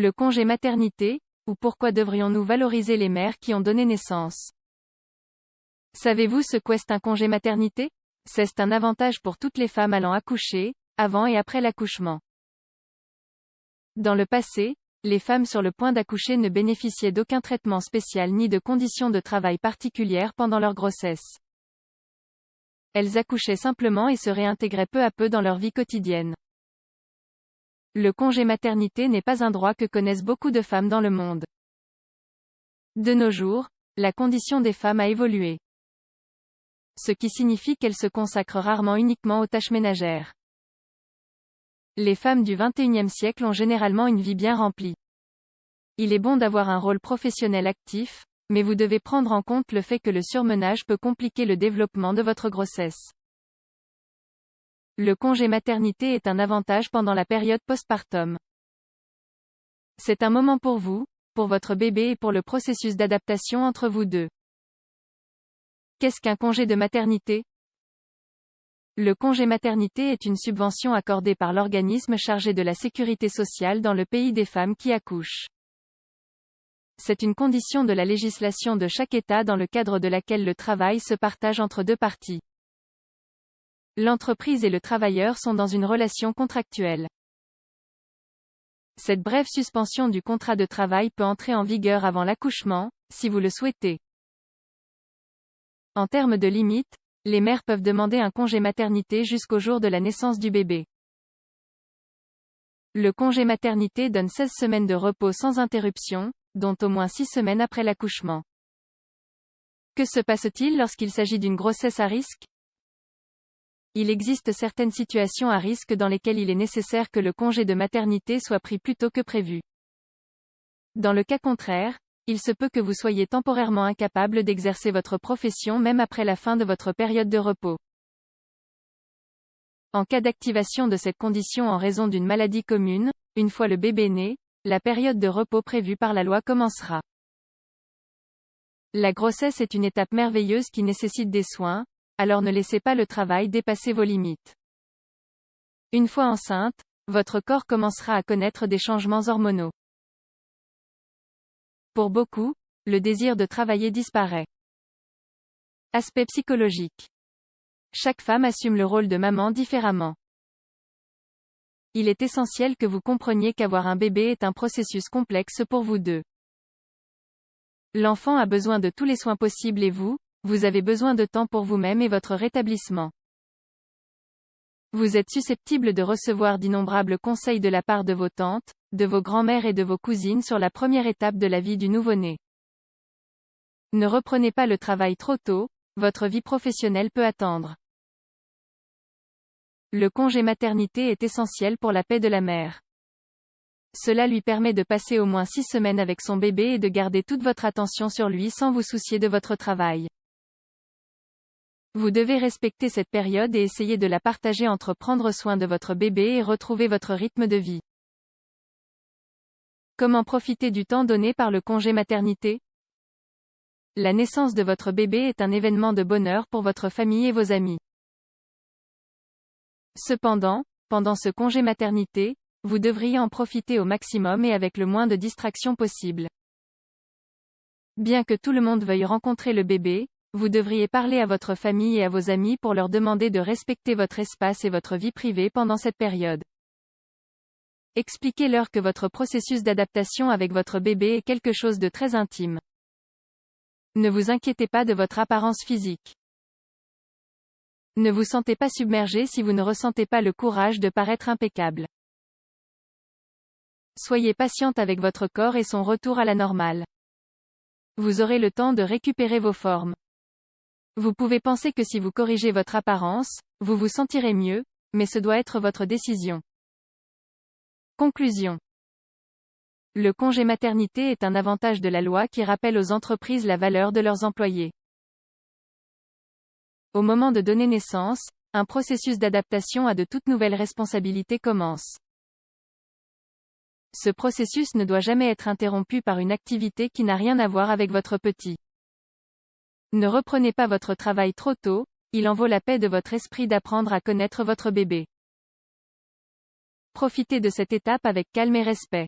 Le congé maternité, ou pourquoi devrions-nous valoriser les mères qui ont donné naissance? Savez-vous ce qu'est un congé maternité? C'est un avantage pour toutes les femmes allant accoucher, avant et après l'accouchement. Dans le passé, les femmes sur le point d'accoucher ne bénéficiaient d'aucun traitement spécial ni de conditions de travail particulières pendant leur grossesse. Elles accouchaient simplement et se réintégraient peu à peu dans leur vie quotidienne. Le congé maternité n'est pas un droit que connaissent beaucoup de femmes dans le monde. De nos jours, la condition des femmes a évolué. Ce qui signifie qu'elles se consacrent rarement uniquement aux tâches ménagères. Les femmes du XXIe siècle ont généralement une vie bien remplie. Il est bon d'avoir un rôle professionnel actif, mais vous devez prendre en compte le fait que le surmenage peut compliquer le développement de votre grossesse. Le congé maternité est un avantage pendant la période postpartum. C'est un moment pour vous, pour votre bébé et pour le processus d'adaptation entre vous deux. Qu'est-ce qu'un congé de maternité? Le congé maternité est une subvention accordée par l'organisme chargé de la sécurité sociale dans le pays des femmes qui accouchent. C'est une condition de la législation de chaque État dans le cadre de laquelle le travail se partage entre deux parties. L'entreprise et le travailleur sont dans une relation contractuelle. Cette brève suspension du contrat de travail peut entrer en vigueur avant l'accouchement, si vous le souhaitez. En termes de limite, les mères peuvent demander un congé maternité jusqu'au jour de la naissance du bébé. Le congé maternité donne 16 semaines de repos sans interruption, dont au moins 6 semaines après l'accouchement. Que se passe-t-il lorsqu'il s'agit d'une grossesse à risque? Il existe certaines situations à risque dans lesquelles il est nécessaire que le congé de maternité soit pris plus tôt que prévu. Dans le cas contraire, il se peut que vous soyez temporairement incapable d'exercer votre profession même après la fin de votre période de repos. En cas d'activation de cette condition en raison d'une maladie commune, une fois le bébé né, la période de repos prévue par la loi commencera. La grossesse est une étape merveilleuse qui nécessite des soins, alors ne laissez pas le travail dépasser vos limites. Une fois enceinte, votre corps commencera à connaître des changements hormonaux. Pour beaucoup, le désir de travailler disparaît. Aspect psychologique. Chaque femme assume le rôle de maman différemment. Il est essentiel que vous compreniez qu'avoir un bébé est un processus complexe pour vous deux. L'enfant a besoin de tous les soins possibles et vous avez besoin de temps pour vous-même et votre rétablissement. Vous êtes susceptible de recevoir d'innombrables conseils de la part de vos tantes, de vos grands-mères et de vos cousines sur la première étape de la vie du nouveau-né. Ne reprenez pas le travail trop tôt, votre vie professionnelle peut attendre. Le congé maternité est essentiel pour la paix de la mère. Cela lui permet de passer au moins 6 semaines avec son bébé et de garder toute votre attention sur lui sans vous soucier de votre travail. Vous devez respecter cette période et essayer de la partager entre prendre soin de votre bébé et retrouver votre rythme de vie. Comment profiter du temps donné par le congé maternité? La naissance de votre bébé est un événement de bonheur pour votre famille et vos amis. Cependant, pendant ce congé maternité, vous devriez en profiter au maximum et avec le moins de distractions possible. Bien que tout le monde veuille rencontrer le bébé, vous devriez parler à votre famille et à vos amis pour leur demander de respecter votre espace et votre vie privée pendant cette période. Expliquez-leur que votre processus d'adaptation avec votre bébé est quelque chose de très intime. Ne vous inquiétez pas de votre apparence physique. Ne vous sentez pas submergé si vous ne ressentez pas le courage de paraître impeccable. Soyez patiente avec votre corps et son retour à la normale. Vous aurez le temps de récupérer vos formes. Vous pouvez penser que si vous corrigez votre apparence, vous vous sentirez mieux, mais ce doit être votre décision. Conclusion. Le congé maternité est un avantage de la loi qui rappelle aux entreprises la valeur de leurs employés. Au moment de donner naissance, un processus d'adaptation à de toutes nouvelles responsabilités commence. Ce processus ne doit jamais être interrompu par une activité qui n'a rien à voir avec votre petit. Ne reprenez pas votre travail trop tôt, il en vaut la paix de votre esprit d'apprendre à connaître votre bébé. Profitez de cette étape avec calme et respect.